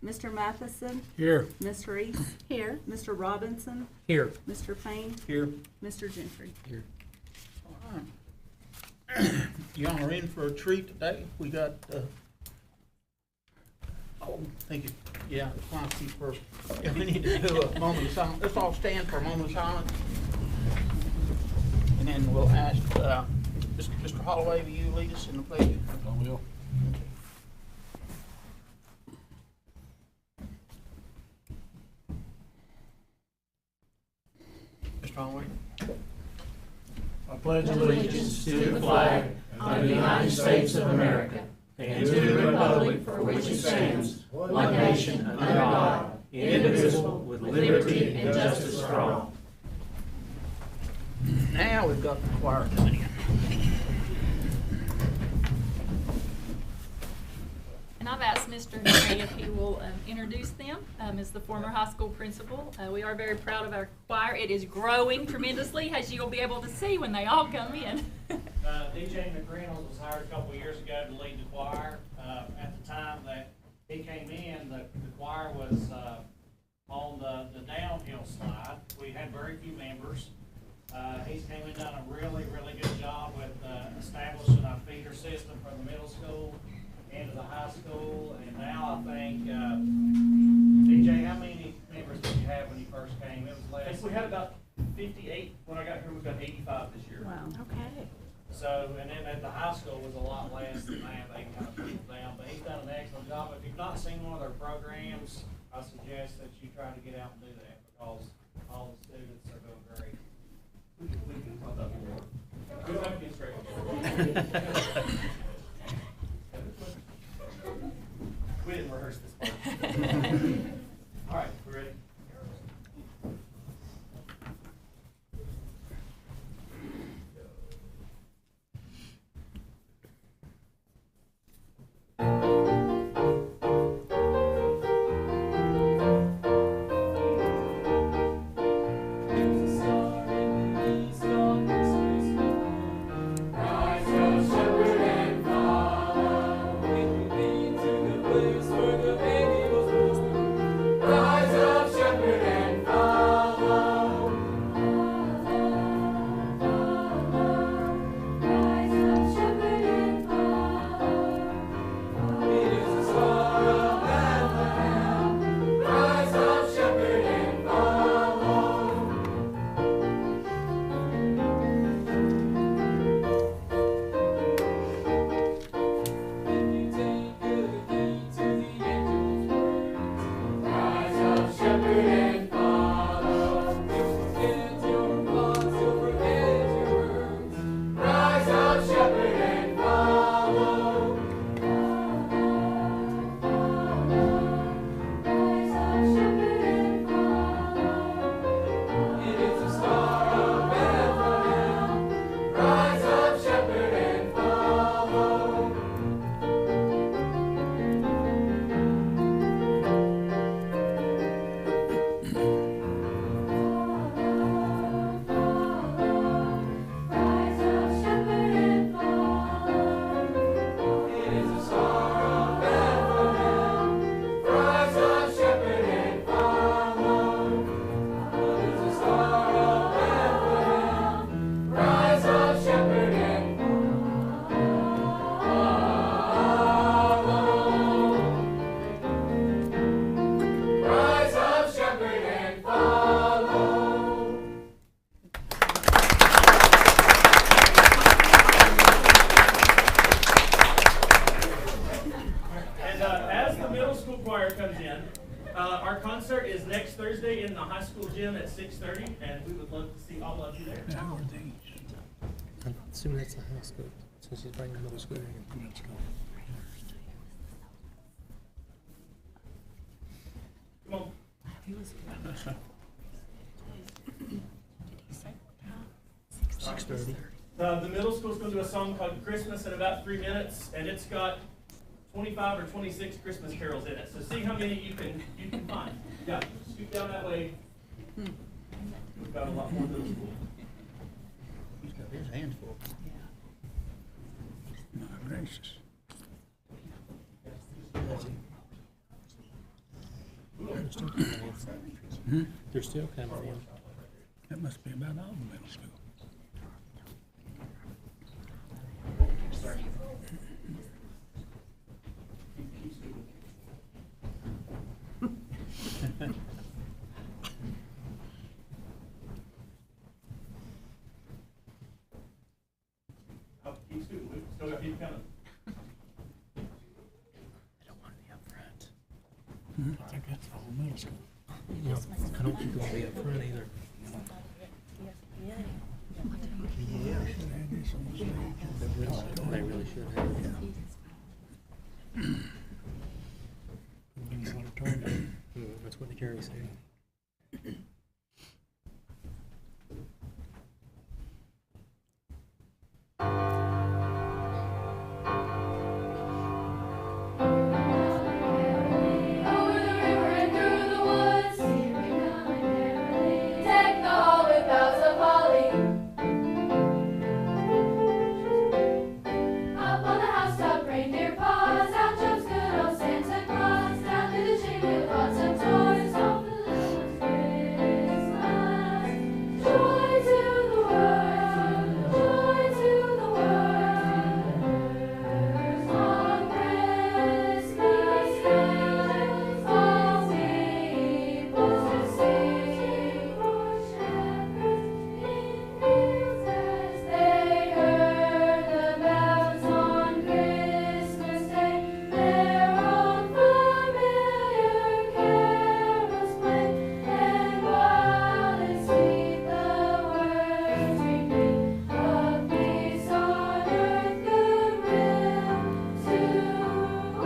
Mr. Matheson, Here. Ms. Reese, Here. Mr. Robinson, Here. Mr. Payne, Here. Mr. Gentry. Here. All right. Y'all are in for a treat today. We got, thank you. Yeah, it's fine, keep first. Yeah, we need to do a moment of silence. Let's all stand for a moment of silence. And then we'll ask, Mr. Holloway, will you lead us in the pledge? I will. Mr. Holloway? I pledge allegiance to the flag of the United States of America and to the republic for which it stands, one nation, under God, indivisible, with liberty and justice for all. Now we've got the choir coming in. And I've asked Mr. Henry if he will introduce them as the former high school principal. We are very proud of our choir. It is growing tremendously, as you'll be able to see when they all come in. DJ McReynolds was hired a couple of years ago to lead the choir. At the time that he came in, the choir was on the downhill slide. We had very few members. He's came in and done a really, really good job with establishing a feeder system from the middle school into the high school. And now I think, DJ, how many members did you have when you first came? It was I less. think we had about 58 when I got here. We've got 85 this year. Wow. Okay. So, and then at the high school was a lot less than that, they kind of pulled down, but he's done an excellent job. If you've not seen one of their programs, I suggest that you try to get out and do that, because all the students are doing great. We can talk about more. We don't have to get straight. We didn't rehearse this part. All right, we ready? Our concert is next Thursday in the high school gym at 6:30, and we would love to see all of you there. How are these? I'm assuming that's the high school, since she's bringing the middle school. Let's go. Come on. 6:30. The middle school's going to do a song called Christmas in about 3 minutes, and it's got 25 or 26 Christmas carols in it. So see how many you can find. Yeah, scoot down that way. We've got a lot more middle school. He's got his hands full. My gracious. They're still coming in. They're still coming in. That must be about all the middle school. Oh, keep scooting, we still got people coming. They don't want to be up front. I think that's all middle school. You know, I don't think they'll be up front either. Should have this on the stage. They really should have. Been a lot of turnout. That's what the Carrie said. Over the river and through the woods, deck the hall with boughs of holly. Up on the housetop, reindeer paws, out jumps good old Santa Claus. Down through the chimney with lots of toys, all for the little ones' Christmas. Joy to the world, joy to the world. On Christmas Day, all people to sing, for shepherds in fields as they heard the bells on Christmas Day. Their old familiar carols play, and wild and sweet the words repeat of peace on earth, goodwill to all.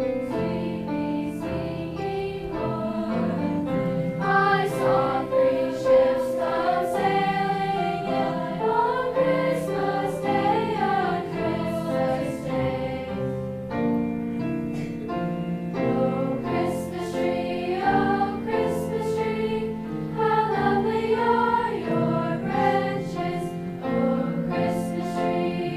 Sweetly singing Lord. I saw 3 ships come sailing in on Christmas Day, on Christmas Day. Oh, Christmas tree, how lovely are your branches. Oh, Christmas tree,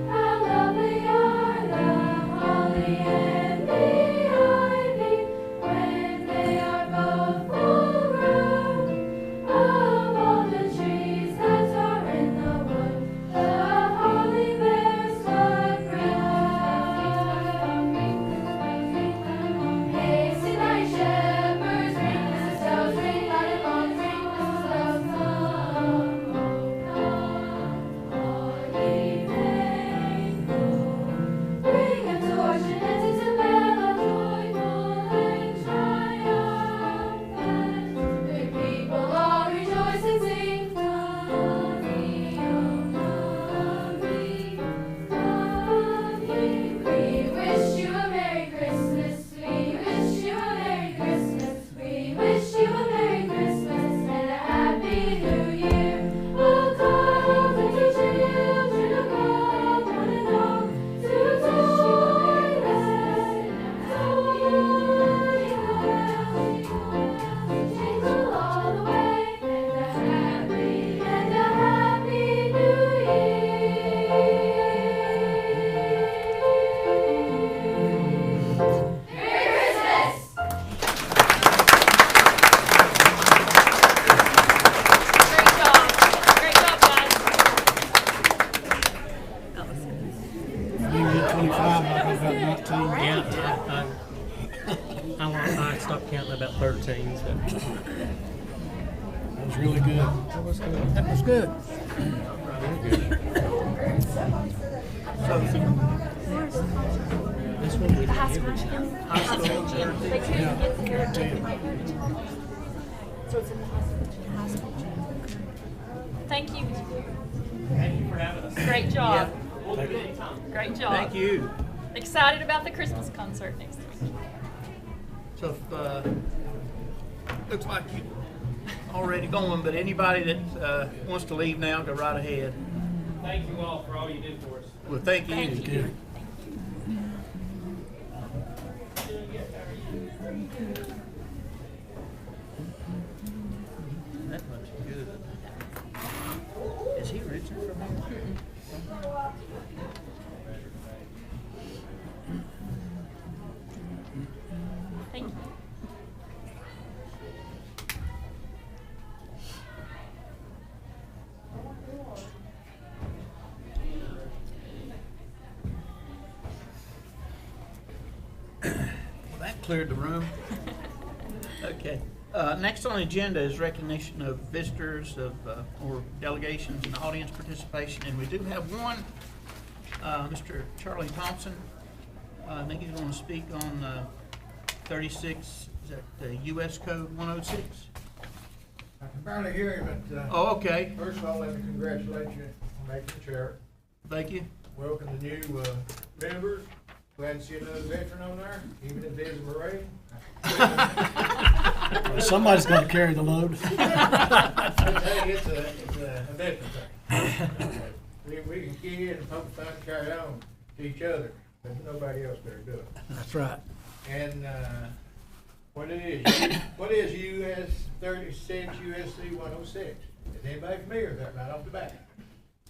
how lovely are the holly and the ivy when they are both full grown. Of all the trees that are in the wood, the holly bears the crown. Hasten, thy shepherds, ring Christmas bells, ring loud and long, ring Christmas bells, come, all ye faithful. Bring a torch and Isabella, joyful and triumphant. The people all rejoice and sing, come ye, oh, come ye. We wish you a Merry Christmas. We wish you a Merry Christmas. We wish you a Merry Christmas and a Happy New Year. Oh, come, let your children of God, one and all, to jingle all the way, and a Happy New Year. Merry Christmas! Great job, guys. You get 25, I got 19. Yeah, I stopped counting about 13. So. That was really good. That was good. That was good. This one we High did school every gym. high school gym. They couldn't get the So it's in the high school gym. Thank you. Thank you for having us. Great job. We'll do it anytime. Great job. Thank you. Excited about the Christmas concert next week. So, looks like you already going, but anybody that wants to leave now, go right ahead. Thank you all for all you did for us. Well, thank you. Thank you. That looks good. Is he Richard from here? cleared the room. Okay. Next on the agenda is recognition of visitors or delegations and audience participation, and we do have one, Mr. Charlie Thompson. I think he's going to speak on 36, is that the U.S. Code 106? I can barely hear him, but, Oh, okay. first of all, let me congratulate you on making the chair. Thank you. Welcome the new, members. Glad to see another veteran on there, even if there's a Marine. Somebody's got to carry the load. I tell you, it's a veteran thing. We can kid and poke fun and carry on to each other, but nobody else better do it. That's right. And, what is US 36 USC 106? Is anybody familiar with that right off the bat?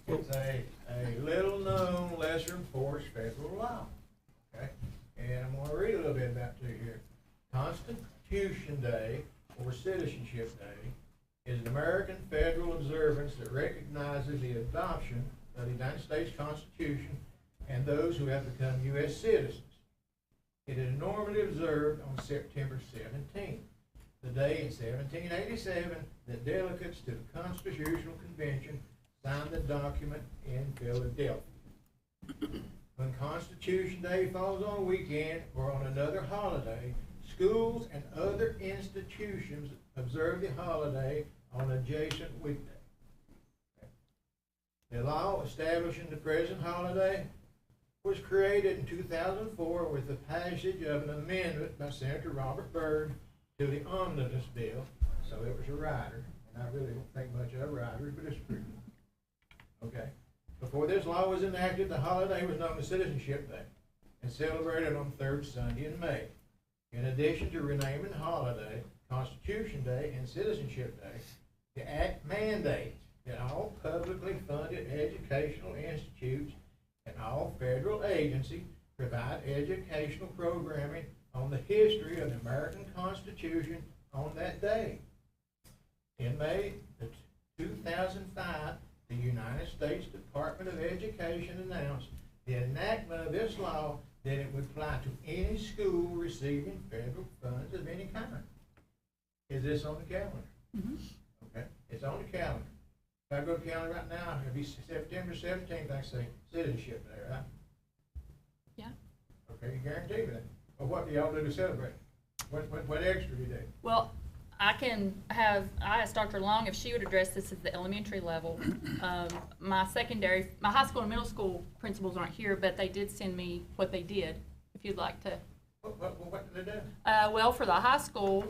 It's a little known, lesser enforced federal law, okay? And I'm gonna read a little bit about it to you here. Constitution Day, or Citizenship Day, is an American federal observance that recognizes the adoption of the United States Constitution and those who have become U.S. citizens. It is normally observed on September 17th, the day in 1787 that delegates to the Constitutional Convention signed the document in Philadelphia. When Constitution Day falls on a weekend or on another holiday, schools and other institutions observe the holiday on adjacent weekday. The law establishing the present holiday was created in 2004 with the passage of an amendment by Senator Robert Byrd to the Omnibus Bill. So it was a rider, and I really don't think much of riders, but it's true. Okay. Before this law was enacted, the holiday was known as Citizenship Day and celebrated on the third Sunday in May. In addition to renaming the holiday Constitution Day and Citizenship Day, the Act mandates that all publicly funded educational institutes and all federal agencies provide educational programming on the history of the American Constitution on that day. In May 2005, the United States Department of Education announced the enactment of this law that it would apply to any school receiving federal funds of any kind. Is this on the calendar? Mhm. Okay, it's on the calendar. If I go to the calendar right now, it'll be September 17th, I say Citizenship Day, right? Yeah. Okay, you guarantee me that. Well, what do y'all do to celebrate? What extra do you do? Well, I asked Dr. Long if she would address this at the elementary level. My high school and middle school principals aren't here, but they did send me what they did, if you'd like to. What did they do? Well, for the high school,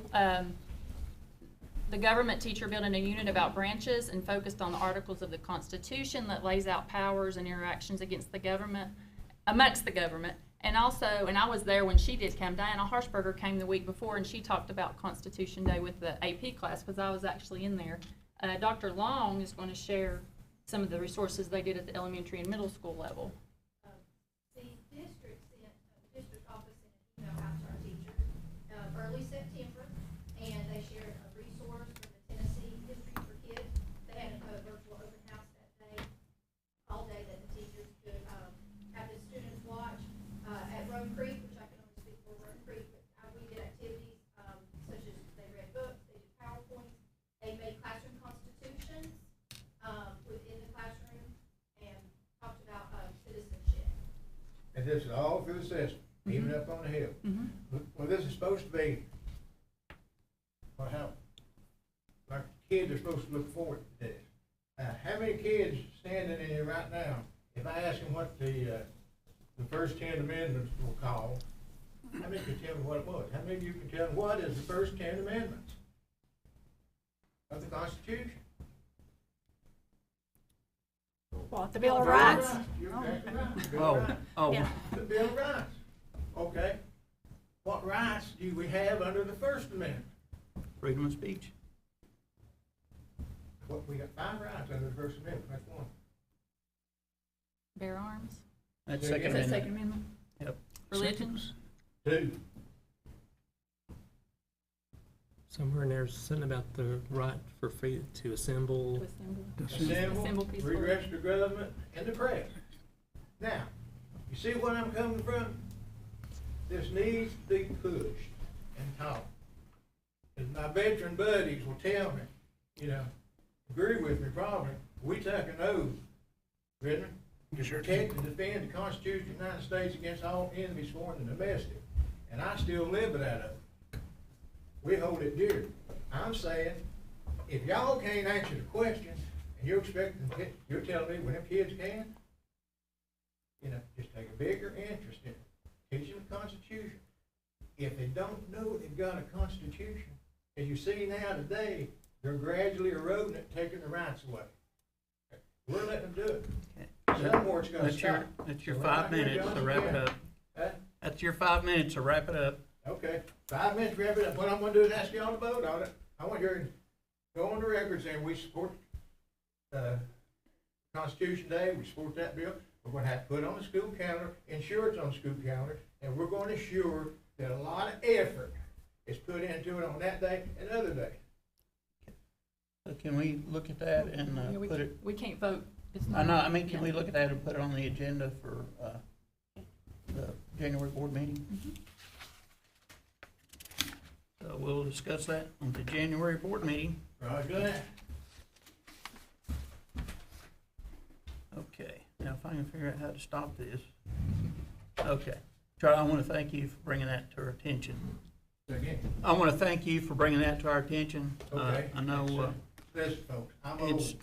the government teacher built in a unit about branches and focused on the articles of the Constitution that lays out powers and interactions amongst the government. And also, and I was there when she did come, Diana Harshberger came the week before and she talked about Constitution Day with the AP class because I was actually in there. Dr. Long is going to share some of the resources they did at the elementary and middle school level. The district office sent an email out to our teachers early September, and they shared a resource for the Tennessee History for Kids. They had a virtual open house that day, all day, that the teachers could have the students watch. At Roan Creek, which I can only speak for Roan Creek, but we did activities such as they read books, they did PowerPoints, they made classroom constitutions within the classroom, and talked about citizenship. And this is all through the system, even up on the hill. Well, this is supposed to be, well, how, our kids are supposed to look forward to this. How many kids standing in here right now, if I ask them what the first 10 amendments were called, how many can tell me what it was? How many of you can tell me what is the first 10 amendments of the Constitution? What, the Bill of Rights? You're exactly right. The Bill Oh, of Rights. oh, Yeah. The Bill of Rights. Okay. What rights do we have under the First Amendment? freedom of speech. What, we got 5 rights under the First Amendment. That's one. Bear arms, That's Say Second again? is that Amendment. Second Amendment? Yep. Religions? 2. Somewhere in there, something about the right for free to assemble. To assemble. Assemble, Assemble peacefully. redress the government, and the press. Now, you see where I'm coming from? This needs to be pushed. how. And my veteran buddies will tell me, you know, agree with me probably, we took an oath, didn't we? To protect and defend the Constitution of the United States against all enemies, foreign and domestic. And I still live by that oath. We hold it dear. I'm saying, if y'all can't answer the question, and you're expecting, you're telling me when them kids can, you know, just take a bigger interest in it. Teach them the Constitution. If they don't know they've got a Constitution, as you see now today, they're gradually eroding it, taking the rights away. We're letting them do it. Somewhere it's gonna stop. That's your So 5 we're not minutes to gonna wrap it Johnson up. County. That's your 5 minutes to wrap it up. Okay, 5 minutes, wrap it up. What I'm gonna do is ask y'all to vote on it. I want you to go on the record saying we support, Constitution Day, we support that bill. We're gonna have to put it on the school calendar, ensure it's on the school calendar, and we're gonna ensure that a lot of effort is put into it on that day and other day. So can we look at that and Yeah, put it, we can't vote. It's I not- know, I mean, can yeah. we look at that and put it on the agenda for the January board meeting? So we'll discuss that on the January board meeting. Roger that. Okay, now if I can figure out how to stop this. Okay, Charlie, I want to thank you for bringing that to our attention. Again, I want to thank you for bringing that to our attention. okay. I know, Listen, folks, I'm it's, old.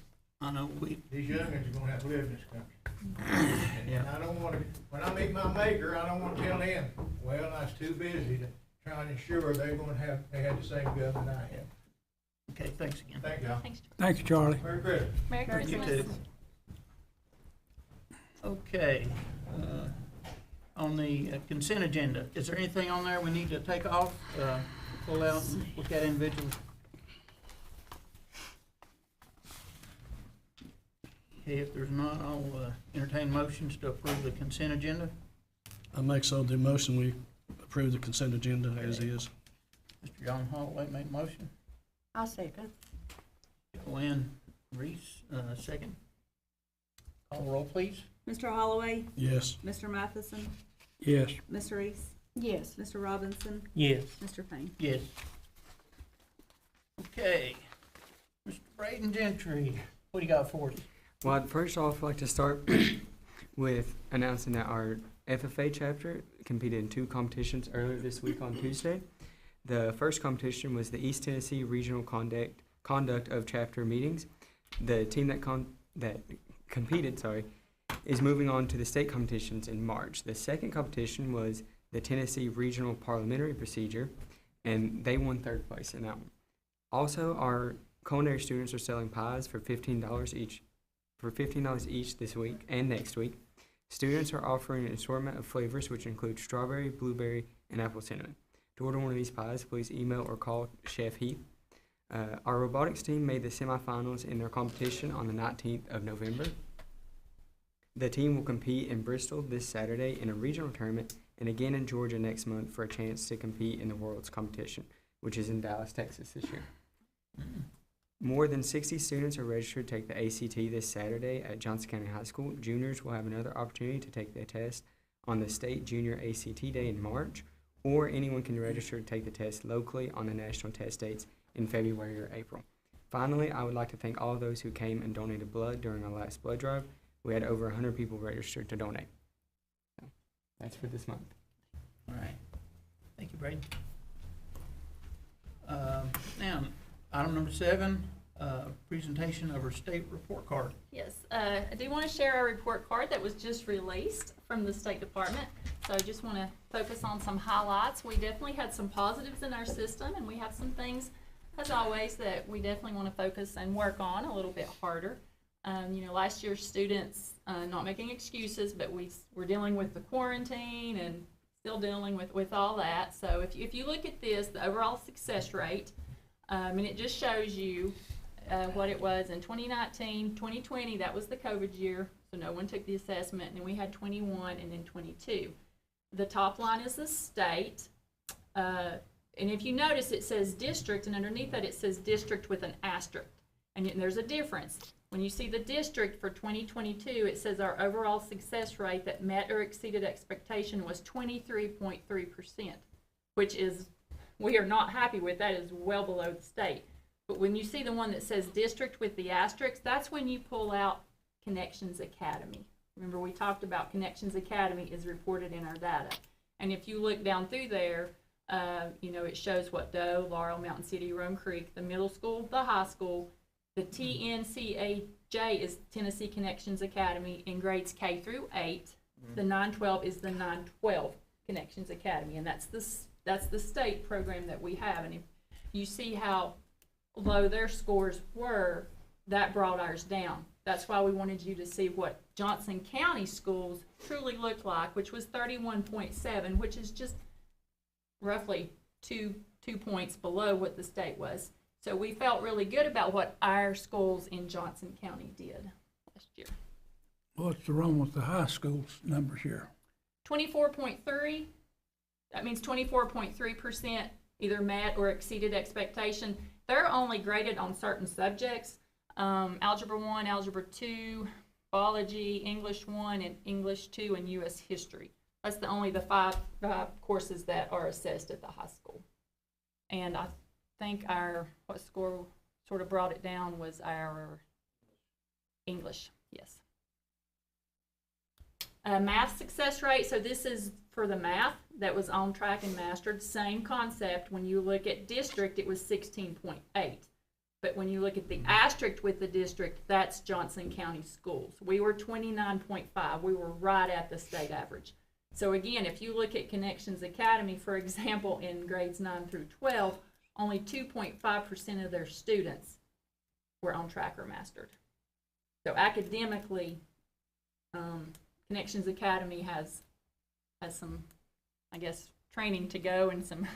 I know we, These youngins are gonna have to live in this country. And Yeah. I don't wanna, when I meet my maker, I don't wanna tell them, well, I was too busy to try and ensure they had the same government I had. okay, thanks again. Thank y'all. Thanks. Thank you, Charlie. Merry Christmas. Merry You Christmas. too. Okay, on the consent agenda, is there anything on there we need to take off, pull out, and look at individually? Okay, if there's not, I'll entertain motions to approve the consent agenda. I make so the motion, we approve the consent agenda as is. Mr. John Holloway made a motion. I'll second. Joanne Reese, second. Call roll, please. Mr. Holloway, Yes. Mr. Matheson, Yes. Ms. Reese, Yes. Mr. Robinson, Yes. Mr. Payne. Yes. Okay. Mr. Braden Gentry, what do you got for us? Well, first off, I'd like to start with announcing that our FFA chapter competed in 2 competitions earlier this week on Tuesday. The first competition was the East Tennessee Regional Conduct of Chapter Meetings. The team that competed, is moving on to the state competitions in March. The second competition was the Tennessee Regional Parliamentary Procedure, and they won 3rd place in that one. Also, our culinary students are selling pies for $15 each. For $15 each this week and next week. Students are offering an assortment of flavors which include strawberry, blueberry, and apple cinnamon. To order one of these pies, please email or call Chef Heath. Our robotics team made the semifinals in their competition on the 19th of November. The team will compete in Bristol this Saturday in a regional tournament and again in Georgia next month for a chance to compete in the World's competition, which is in Dallas, Texas this year. More than 60 students are registered to take the ACT this Saturday at Johnson County High School. Juniors will have another opportunity to take the test on the State Junior ACT Day in March, or anyone can register to take the test locally on the national test dates in February or April. Finally, I would like to thank all of those who came and donated blood during our last blood drive. We had over 100 people registered to donate. So, that's for this month. All right. Thank you, Braden. Now, item number 7, presentation of our state report card. Yes, I do want to share our report card that was just released from the State Department. So I just want to focus on some highlights. We definitely had some positives in our system, and we have some things, as always, that we definitely want to focus and work on a little bit harder. Last year's students, not making excuses, but we're dealing with the quarantine and still dealing with all that. So if you look at this, the overall success rate, and it just shows you what it was in 2019, 2020, that was the COVID year, so no one took the assessment, and then we had 21 and then 22. The top line is the state, and if you notice it says district, and underneath that it says district with an asterisk, and there's a difference. When you see the district for 2022, it says our overall success rate that met or exceeded expectation was 23.3%, which is we are not happy with. That is well below the state. But when you see the one that says district with the asterisk, that's when you pull out Connections Academy. Remember, we talked about Connections Academy is reported in our data. And if you look down through there, you know, it shows what Doe, Laurel, Mountain City, Rome Creek, the middle school, the high school. The TNCAJ is Tennessee Connections Academy in grades K through 8. The 912 is the 912 Connections Academy, and that's the state program that we have. And if you see how low their scores were, that brought ours down. That's why we wanted you to see what Johnson County schools truly looked like, which was 31.7, which is just roughly two points below what the state was. So we felt really good about what our schools in Johnson County did last year. What's wrong with the high school's numbers here? 24.3, that means 24.3% either met or exceeded expectation. They're only graded on certain subjects, Algebra 1, Algebra 2, Biology, English 1, and English 2, and U.S. History. That's the five courses that are assessed at the high school. And I think what score sort of brought it down was our English, yes. Math success rate, so this is for the math that was on track and mastered. Same concept. When you look at district, it was 16.8. But when you look at the asterisk with the district, that's Johnson County schools. We were 29.5. We were right at the state average. So again, if you look at Connections Academy, for example, in grades 9 through 12, only 2.5% of their students were on track or mastered. So academically, Connections Academy has some, I guess, training to go, and some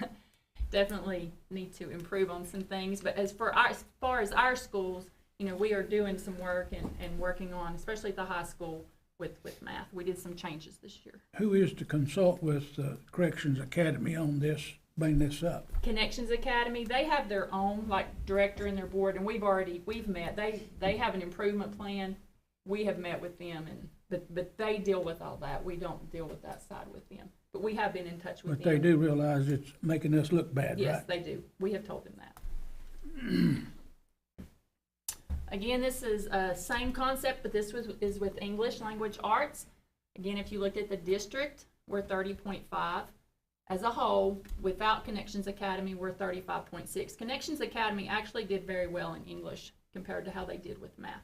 definitely need to improve on some things. But as far as our schools, you know, we are doing some work and working on, especially at the high school, with math. We did some changes this year. Who is to consult with Corrections Academy on this, bring this up? Connections Academy, they have their own, like, director and their board, and we've met. They have an improvement plan. We have met with them, but they deal with all that. We don't deal with that side with them. But we have been in touch with them. But they do realize it's making us look bad, yes, right? Yes, they do. We have told them that. Again, this is same concept, but this is with English Language Arts. Again, if you looked at the district, we're 30.5. As a whole, without Connections Academy, we're 35.6. Connections Academy actually did very well in English compared to how they did with math.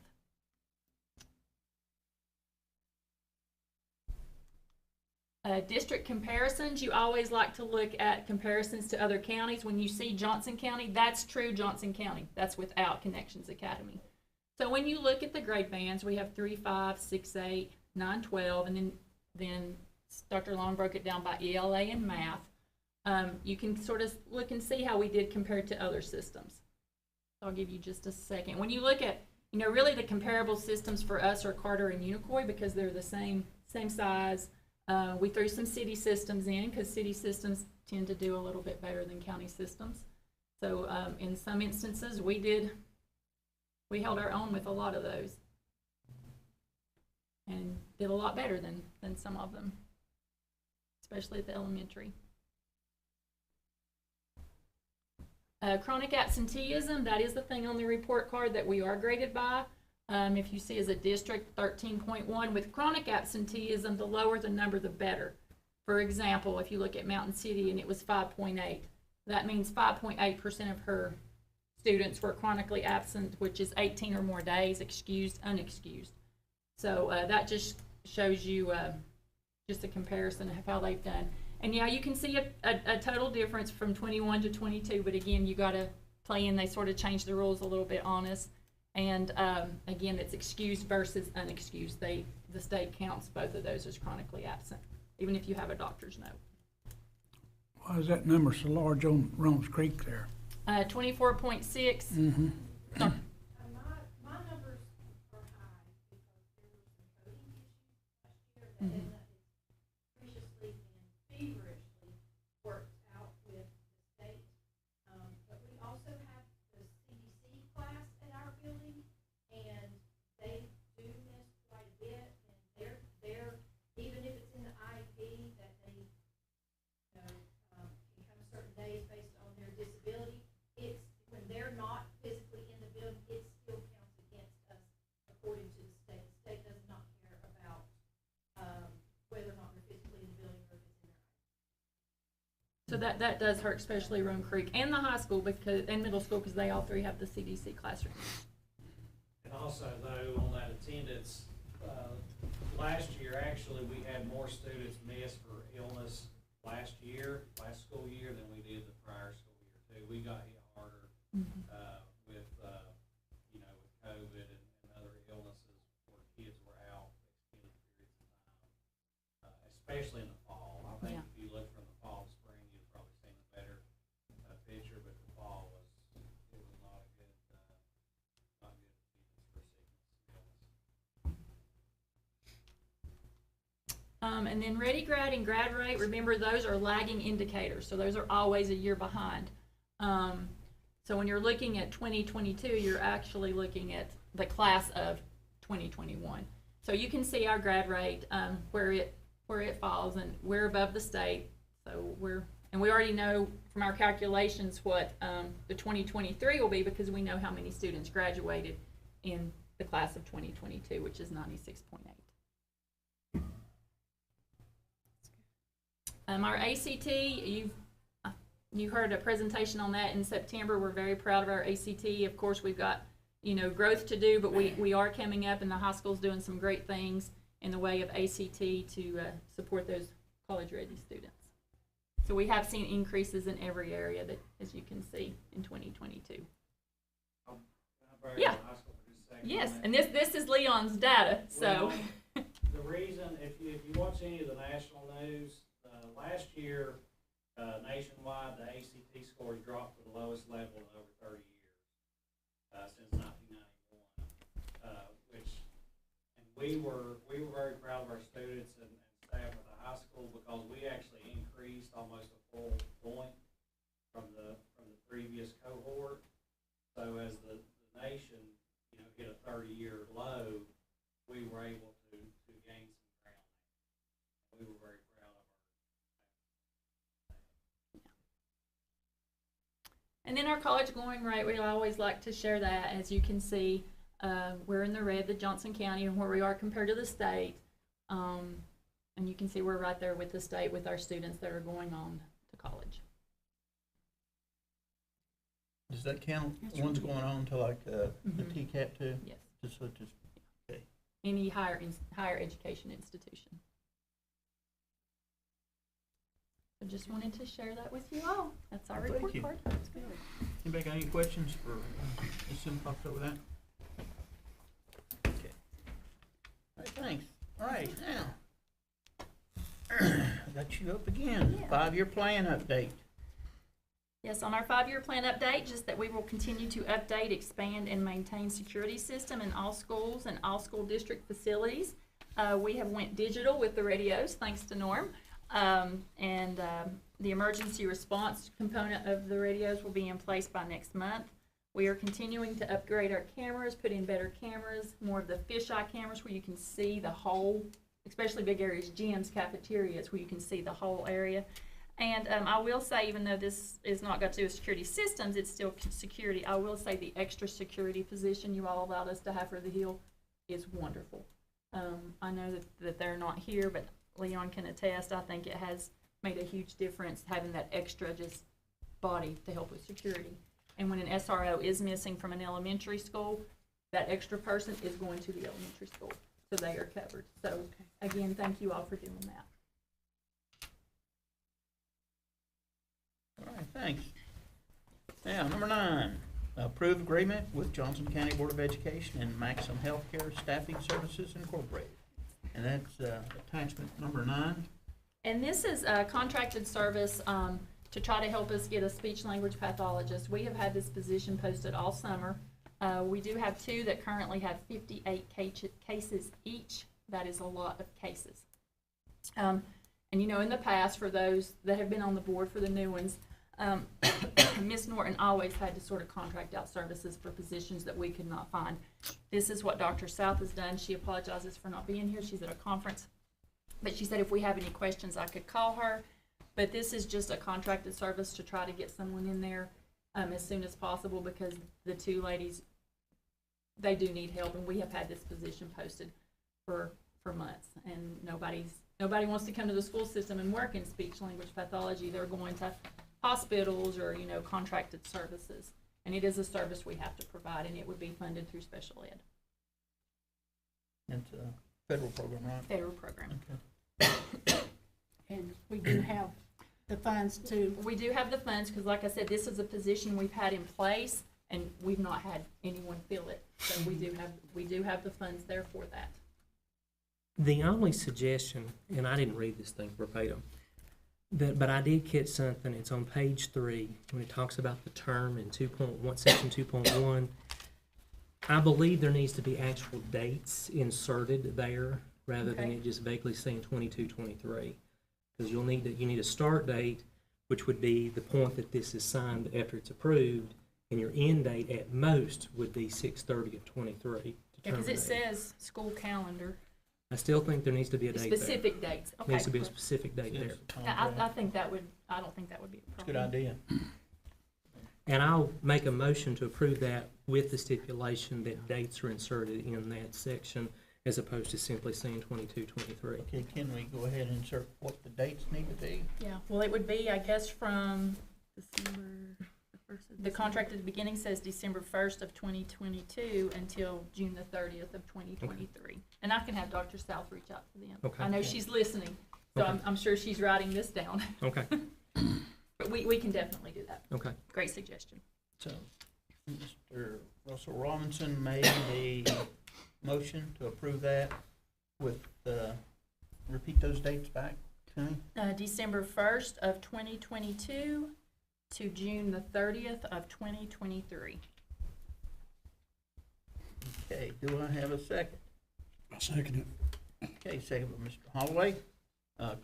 District comparisons, you always like to look at comparisons to other counties. When you see Johnson County, that's true Johnson County. That's without Connections Academy. So when you look at the grade bands, we have 3, 5, 6, 8, 9, 12, and then Dr. Long broke it down by ELA and math. You can sort of look and see how we did compared to other systems. I'll give you just a second. When you look at, you know, really the comparable systems for us are Carter and Unicoi because they're the same size. We threw some city systems in because city systems tend to do a little bit better than county systems. So in some instances, we held our own with a lot of those and did a lot better than some of them, especially at the elementary. Chronic absenteeism, that is the thing on the report card that we are graded by. If you see as a district, 13.1. With chronic absenteeism, the lower the number, the better. For example, if you look at Mountain City and it was 5.8, that means 5.8% of her students were chronically absent, which is 18 or more days, excused, unexcused. So that just shows you just a comparison of how they've done. And yeah, you can see a total difference from 21 to 22, but again, you got to play in. They sort of changed the rules a little bit on us. And again, it's excused versus unexcused. The state counts both of those as chronically absent, even if you have a doctor's note. Why is that number so large on Rome's Creek there? 24.6. Mm-hmm. My numbers are high because there were some coding issues last year that Mm-hmm. viciously and feverishly worked out with the state. But we also have the CDC class at our building, and they do miss quite a bit, and they're even if it's in the IEP that they, can come certain days based on So that does hurt, especially Roan Creek and the high school and middle school, because they all three have the CDC classrooms. And also, though, on that attendance, last year, actually, we had more students miss for illness last school year, than we did the prior school year, too. We got hit harder with, you know, with COVID and other illnesses where kids were out extended periods of time, especially in the fall. I think if you look from the fall to spring, you've probably seen a better picture, but the fall was not a good, not good attendance for sickness and illness. And then Ready Grad and Grad Rate, remember those are lagging indicators, so those are always a year behind. So when you're looking at 2022, you're actually looking at the class of 2021. So you can see our grad rate, where it falls, and we're above the state. So we already know from our calculations what the 2023 will be, because we know how many students graduated in the class of 2022, which is 96.8. Our ACT, you heard a presentation on that in September. We're very proud of our ACT. Of course, we've got, you know, growth to do, but we are coming up, and the high school's doing some great things in the way of ACT to support those college-ready students. So we have seen increases in every area, that, as you can see, in 2022. Yeah. Yes, and this is Leon's data. So the reason, if you watch any of the national news, last year, nationwide, the ACT scores dropped to the lowest level in over 30 years, since 1991. And we were very proud of our students and staff at the high school, because we actually increased almost a full point from the previous cohort. So as the nation, you know, hit a 30-year low, we were able to gain some ground. We were very proud of our. And then our college going rate, we always like to share that. As you can see, we're in the red, the Johnson County, and where we are compared to the state. And you can see we're right there with the state with our students that are going on to college. Does that count ones going on to like the TCAP too? Yes. Just okay. Any higher education institution. I just wanted to share that with you all. That's our Thank report you. card. That's good. Anybody got any questions for Ms. Simcox over that? Okay. All right, thanks. All right, now. I got you up again. Yeah. 5-year plan update. Yes, on our 5-year plan update, just that we will continue to update, expand, and maintain security system in all schools and all school district facilities. We have went digital with the radios, thanks to Norm. The emergency response component of the radios will be in place by next month. We are continuing to upgrade our cameras, put in better cameras, more of the fisheye cameras where you can see the whole, especially big areas, gyms, cafeterias, where you can see the whole area. And I will say, even though this is not got to do with security systems, it's still security. I will say the extra security position you all allowed us to have for the Hill is wonderful. I know that they're not here, but Leon can attest. I think it has made a huge difference having that extra just body to help with security. And when an SRO is missing from an elementary school, that extra person is going to the elementary school, so they are covered. So again, thank you all for doing that. All right, thanks. Now, number 9, approve agreement with Johnson County Board of Education and Maxim Healthcare Staffing Services Incorporated. And that's attachment number 9. And this is a contracted service to try to help us get a speech-language pathologist. We have had this position posted all summer. We do have 2 that currently have 58 cases each. That is a lot of cases. And you know, in the past, for those that have been on the board, for the new ones, Ms. Norton always had to sort of contract out services for positions that we could not find. This is what Dr. South has done. She apologizes for not being here. She's at a conference. But she said if we have any questions, I could call her. But this is just a contracted service to try to get someone in there as soon as possible, because the 2 ladies, they do need help, and we have had this position posted for months, and nobody's Nobody wants to come to the school system and work in speech language pathology. They're going to hospitals or, contracted services. And it is a service we have to provide, and it would be funded through special ed, It's a federal program, right? federal program. Okay. And we do have the funds to, We do have the funds, because like I said, this is a position we've had in place, and we've not had anyone fill it. So we do have the funds there for that. The only suggestion, and I didn't read this thing verbatim, but I did catch something. It's on page 3 when it talks about the term in 2.1, section 2.1. I believe there needs to be actual dates inserted there rather than Okay. it just vaguely saying 22, 23. Because you need a start date, which would be the point that this is signed after it's approved, and your end date at most would be 6/30 of 23. to Because it terminate. says school calendar, I still think there needs to be a date there. specific dates. Okay. Needs to be a specific date there. I think that would, I don't think that would be a It's a problem. good idea. And I'll make a motion to approve that with the stipulation that dates are inserted in that section as opposed to simply saying 22, 23. Okay, can we go ahead and insert what the dates need to be? Yeah, well, it would be, I guess, from, December, the first of the December. contract at the beginning says December 1st of 2022 until June the 30th of 2023. And I can have Dr. South reach out to them. Okay. I know she's listening, so Okay. I'm sure she's writing this down. Okay, But we can definitely do that. okay. Great suggestion. So, Mr. Russell Robinson made a motion to approve that with, repeat those dates back to me. December 1st of 2022 to June the 30th of 2023. Okay, do I have a second? I second it. Okay, second by Mr. Holloway.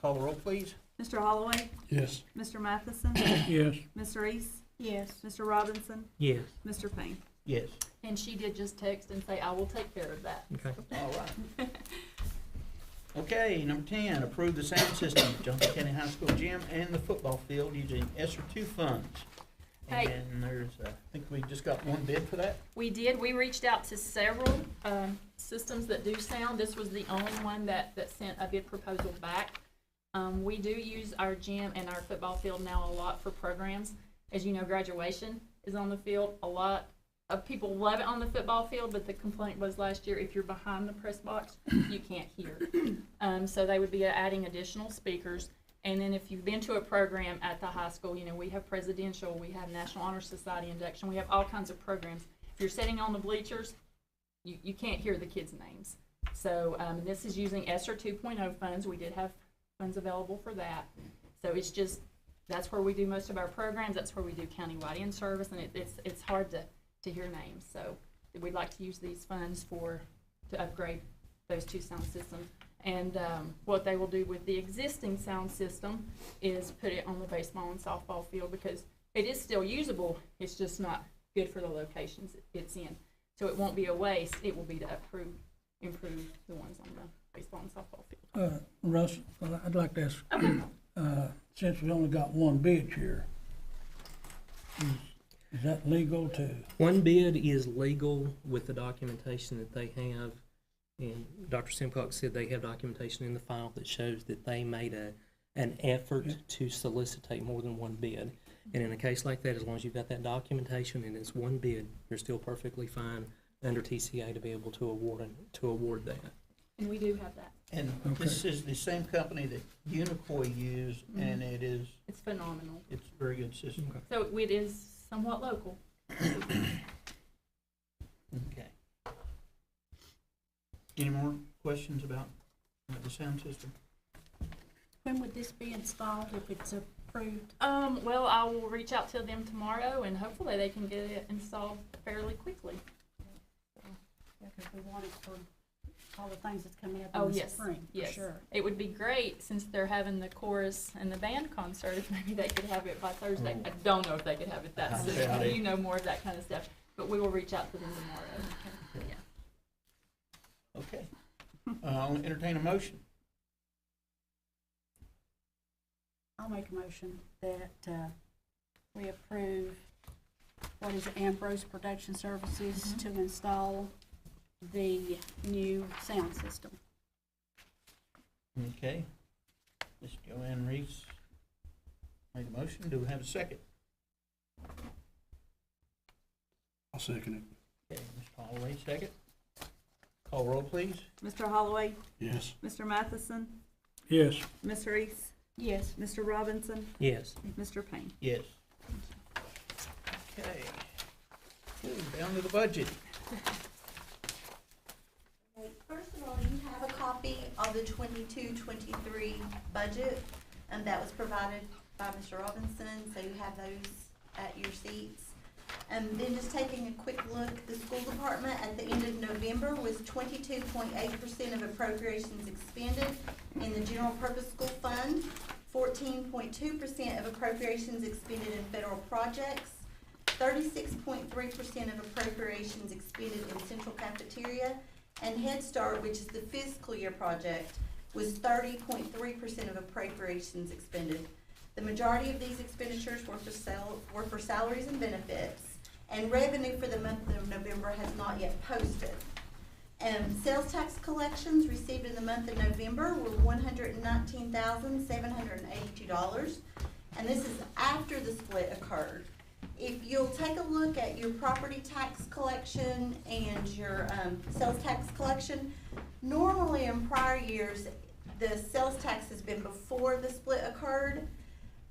Call the roll, please. Mr. Holloway, Yes. Mr. Matheson, Yes. Ms. Reese, yes, Mr. Robinson, Yes, Mr. Payne. Yes. And she did just text and say, I will take care of that. okay. All right. Okay, number 10, approve the sound system at Johnson County High School gym and the football field using ESSER 2 funds. Hey. And there's, I think we just got one bid for that. We did, we reached out to several systems that do sound. This was the only one that sent a bid proposal back. We do use our gym and our football field now a lot for programs. As you know, graduation is on the field. A lot of people love it on the football field, but the complaint was last year, if you're behind the press box, you can't hear. So they would be adding additional speakers. And then if you've been to a program at the high school, we have presidential, we have National Honor Society induction, we have all kinds of programs. If you're sitting on the bleachers, you can't hear the kids' names. So this is using ESSER 2.0 funds. We did have funds available for that. So it's just, that's where we do most of our programs. That's where we do countywide in-service, and it's hard to hear names. So we'd like to use these funds to upgrade those two sound systems. And what they will do with the existing sound system is put it on the baseball and softball field, because it is still usable. It's just not good for the locations it's in. So it won't be a waste. It will be to improve the ones on the baseball and softball field. Russ, I'd like to ask, since we only got one bid here, is that legal to? One bid is legal with the documentation that they have, and Dr. Simcox said they have documentation in the file that shows that they made an effort to solicitate more than one bid. And in a case like that, as long as you've got that documentation and it's one bid, you're still perfectly fine under TCA to be able to award that. And we do have that. And this is the same company that Unicoi used, and it's It's phenomenal. a very good system. Okay. So it is somewhat local. Okay. Any more questions about the sound system? when would this be installed if it's approved? Well, I will reach out to them tomorrow, and hopefully they can get it installed fairly quickly. Yeah, 'cause we want it for all the things that's coming up Oh, in the yes, spring, for yes. sure. It would be great, since they're having the chorus and the band concert, if maybe they could have it by Thursday. I don't know if they could have it that Yeah, soon. they- You know more of that kind of stuff, but we will reach out to them tomorrow. Yeah. Okay. I'll entertain a motion. I'll make a motion that we approve, what is it, Ambrose Production Services to install the new sound system. Okay. Ms. Joanne Reese made a motion. Do we have a second? I'll second it. Okay, Mr. Holloway, second. Call roll, please. Mr. Holloway, Yes. Mr. Matheson, Yes. Ms. Reese, Yes. Mr. Robinson, Yes. Mr. Payne. Yes. Okay. Ooh, down to the budget. Okay, first of all, you have a copy of the 22-23 budget, and that was provided by Mr. Robinson, so you have those at your seats. And then just taking a quick look, the school department at the end of November was 22.8% of appropriations expended in the general purpose school fund, 14.2% of appropriations expended in federal projects, 36.3% of appropriations expended in central cafeteria, and Head Start, which is the fiscal year project, was 30.3% of appropriations expended. The majority of these expenditures were for salaries and benefits, and revenue for the month of November has not yet posted. Sales tax collections received in the month of November were $119,782, and this is after the split occurred. If you'll take a look at your property tax collection and your sales tax collection, normally in prior years, the sales tax has been before the split occurred,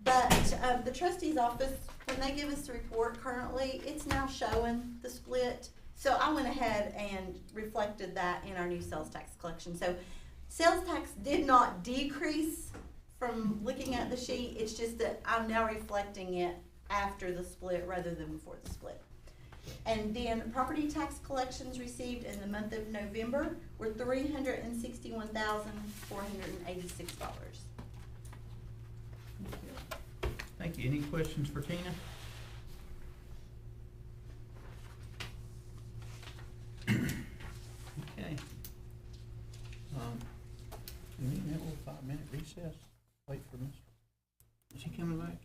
but the trustee's office, when they give us the report currently, it's now showing the split. So I went ahead and reflected that in our new sales tax collection. So sales tax did not decrease from looking at the sheet, it's just that I'm now reflecting it after the split rather than before the split. And then property tax collections received in the month of November were $361,486. Thank you. Any questions for Tina? Okay. We need to have a little 5-minute recess. Wait for Mr. Is he coming back?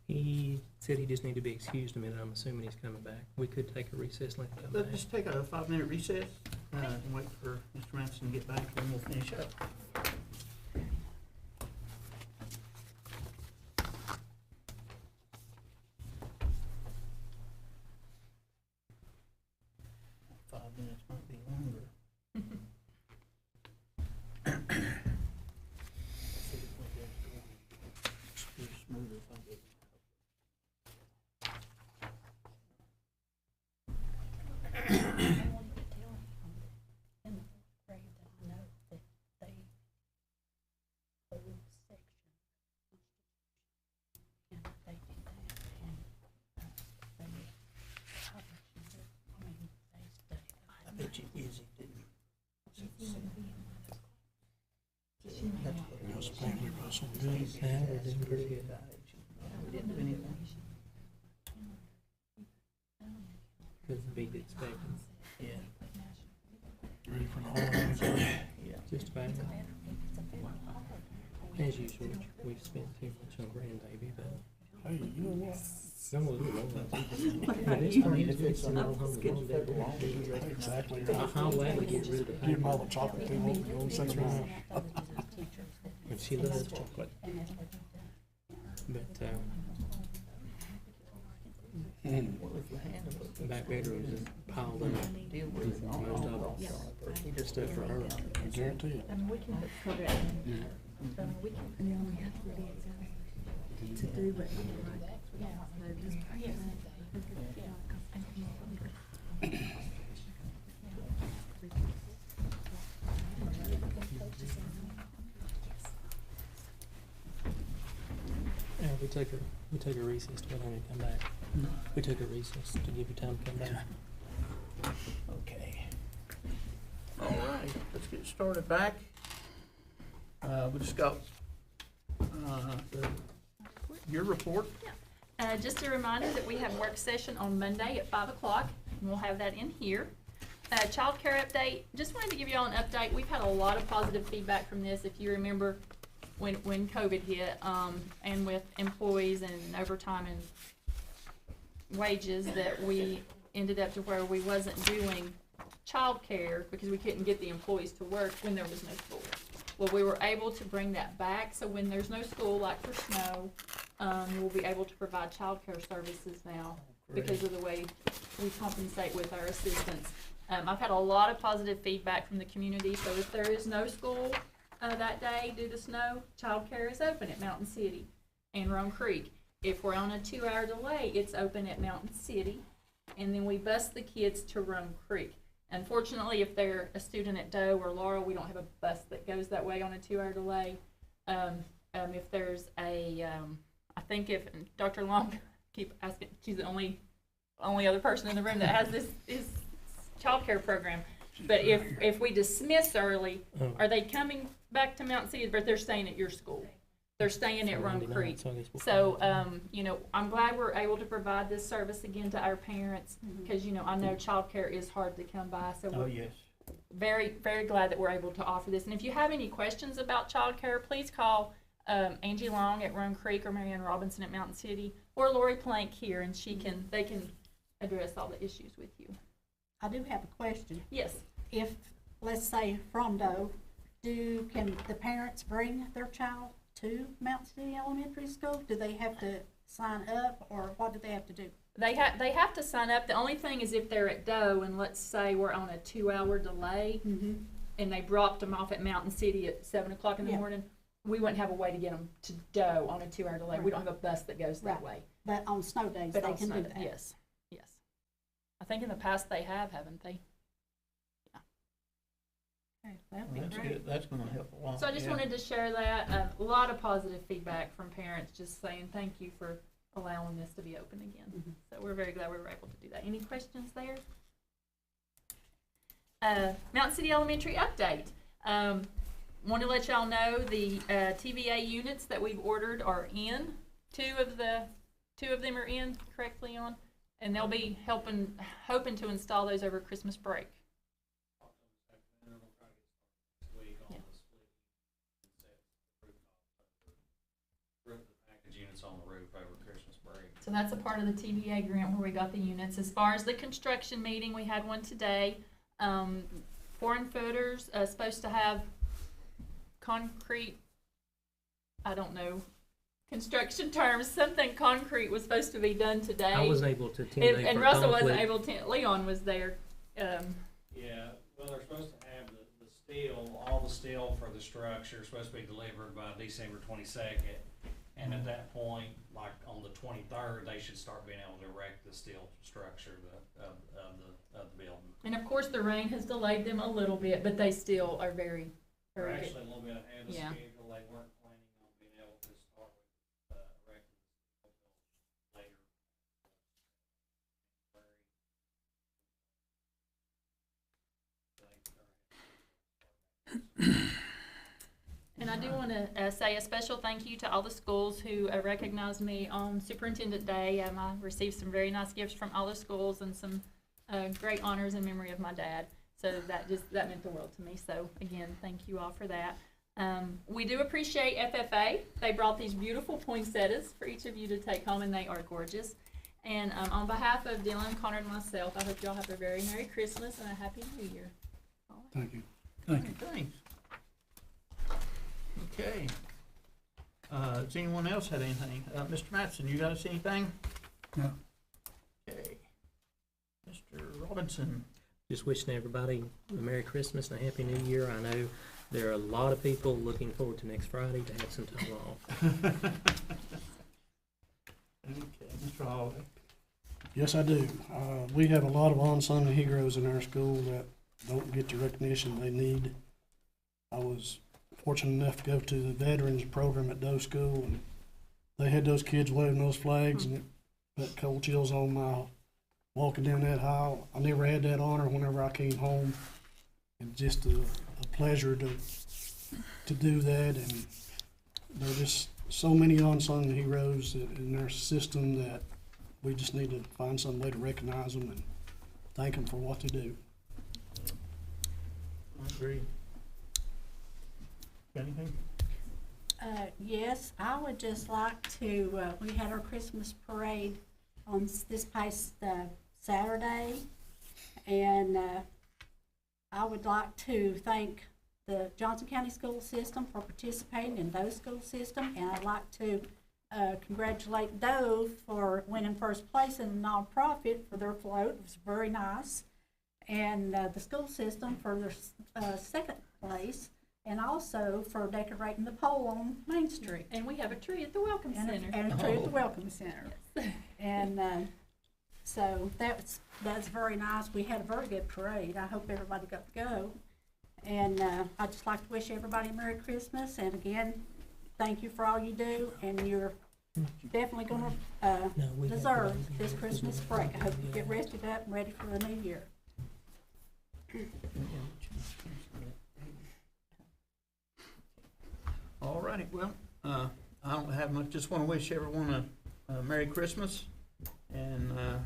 He said he just needed to be excused a minute. I'm assuming he's coming back. We could take a recess and let him come Let's back. just take a 5-minute recess and wait for Mr. Ransom to get back, and we'll finish up. Might be longer. Be smoother if I get. I bet you Izzy didn't. We didn't do anything. Couldn't beat expecting. Yeah. Ready for the holidays? Yeah. Just about. As usual, we've spent too much on grandbaby, but Hey, you know what? some of it. But this I one mean, is if it's some enough, of them it's are good. longer. Exactly I'll gladly get rid of the Give them all the chocolate they want, go say no. But she loves chocolate. But, back bedroom is piled up. Deal with Most of it. He just Stuff for her. I guarantee it. We can put it in. We can. And then we have to do what Yeah, we took a recess to let him come back. We took a recess to give you time to come back. Okay. All right, let's get started back. We just got, your report. Just a reminder that we have work session on Monday at 5 o'clock, and we'll have that in here. Child care update, just wanted to give you all an update. We've had a lot of positive feedback from this, if you remember when COVID hit, and with employees and overtime and wages, that we ended up to where we wasn't doing child care because we couldn't get the employees to work when there was no school. Well, we were able to bring that back, so when there's no school, like for snow, we'll be able to provide childcare services now because of the way we compensate with our assistants. I've had a lot of positive feedback from the community, so if there is no school that day due to snow, childcare is open at Mountain City and Rome Creek. If we're on a 2-hour delay, it's open at Mountain City, and then we bus the kids to Rome Creek. Unfortunately, if they're a student at Doe or Laurel, we don't have a bus that goes that way on a 2-hour delay. If there's a, I think if Dr. Long, keep asking, she's the only other person in the room that has this childcare program. But if we dismiss early, are they coming back to Mountain City? But they're staying at your school. They're staying at Rome Creek. So, I'm glad we're able to provide this service again to our parents because, I know childcare is hard to come by. So we're very, very glad that we're able to offer this. And if you have any questions about childcare, please call Angie Long at Rome Creek or Marianne Robinson at Mountain City or Lori Plank here, and they can address all the issues with you. I do have a question. Yes. If, let's say, from Doe, can the parents bring their child to Mountain City Elementary School? Do they have to sign up, or what do they have to do? They have to sign up. The only thing is if they're at Doe, and let's say we're on a 2-hour delay, and they dropped them off at Mountain City at 7 o'clock in the morning, we wouldn't have a way to get them to Doe on a 2-hour delay. Right. We don't have a bus that goes that way. But on snow days, they can do that. Yes. I think in the past they have, haven't they? That'd be That's great. good. That's going to help a lot. So I just wanted to share that. A lot of positive feedback from parents just saying thank you for allowing this to be open again. So we're very glad we were able to do that. Any questions there? Mountain City Elementary update. Want to let y'all know the TVA units that we've ordered are in. Two of them are in, correct, Leon? And they'll be hoping to install those over Christmas break. Units on the roof over Christmas break. So that's a part of the TVA grant where we got the units. As far as the construction meeting, we had one today. 4 footers supposed to have concrete, I don't know, construction terms, something concrete was supposed to be done today. I was able to attend and Russell wasn't able to, Leon was there. Yeah, well, they're supposed to have the steel, all the steel for the structure supposed to be delivered by December 22nd. And at that point, like on the 23rd, they should start being able to erect the steel structure of the building. And of course, the rain has delayed them a little bit, but they still are very, They're very actually good. a little bit ahead of Yeah. schedule. They weren't planning on being able to start with erecting the steel later. And I do want to say a special thank you to all the schools who recognized me on Superintendent Day. I received some very nice gifts from all the schools and some great honors in memory of my dad. So that meant the world to me. So again, thank you all for that. We do appreciate FFA. They brought these beautiful poinsettias for each of you to take home, and they are gorgeous. And on behalf of Dylan, Connor, and myself, I hope y'all have a very Merry Christmas and a Happy New Year. Thank you. Thank you. Thanks. Okay. Does anyone else have anything? Mr. Mattson, you guys see anything? No. Okay. Mr. Robinson. Just wishing everybody a Merry Christmas and a Happy New Year. I know there are a lot of people looking forward to next Friday to have some time off. Okay, Mr. Holiday. Yes, I do. We have a lot of unsung heroes in our school that don't get the recognition they need. I was fortunate enough to go to the veterans program at Doe School, and they had those kids waving those flags, and it put cold chills on my walking down that aisle. I never had that honor whenever I came home. It's just a pleasure to do that, and there are just so many unsung heroes in our system that we just need to find some way to recognize them and thank them for what they do. I agree. Anything? Yes, I would just like to, we had our Christmas parade on this past Saturday, and I would like to thank the Johnson County School System for participating in Doe's school system, and I'd like to congratulate Doe for winning first place in the nonprofit for their float. It was very nice. And the school system for their second place, and also for decorating the pole on Main Street. And we have a tree at the Welcome And Center. a tree at the Welcome Center. Yes. And so that's very nice. We had a very good parade. I hope everybody got to go. And I'd just like to wish everybody a Merry Christmas. And again, thank you for all you do. And you're definitely going to deserve this Christmas break. I hope you get rested up and ready for the new year. All righty, well, I don't have much, just want to wish everyone a Merry Christmas and I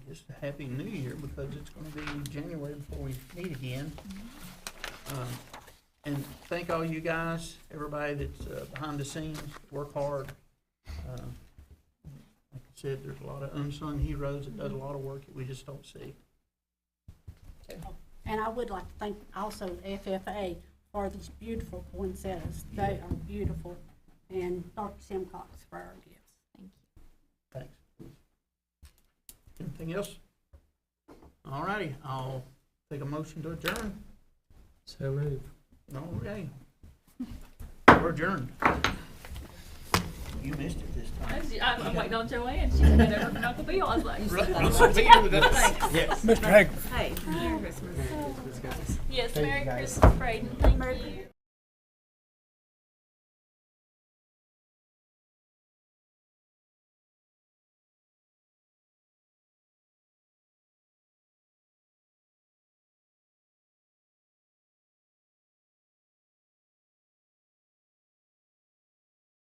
guess a Happy New Year, because it's going to be January before we meet again. And thank all you guys, everybody that's behind the scenes, work hard. Like I said, there's a lot of unsung heroes that does a lot of work that we just don't see. And I would like to thank also the FFA for these beautiful poinsettias. They are beautiful. And Dr. Simcox for our gifts. Thank you. Thanks. Anything else? All righty, I'll take a motion to adjourn. So move. All right. We're adjourned. You missed it this time. I'm waiting on Joanne. She's been over from Uncle Bill. I was like, Russell Beer with us. Yes. Mr. Hager. Hey, Merry Christmas. yes, Merry Christmas, Braden. Thank you.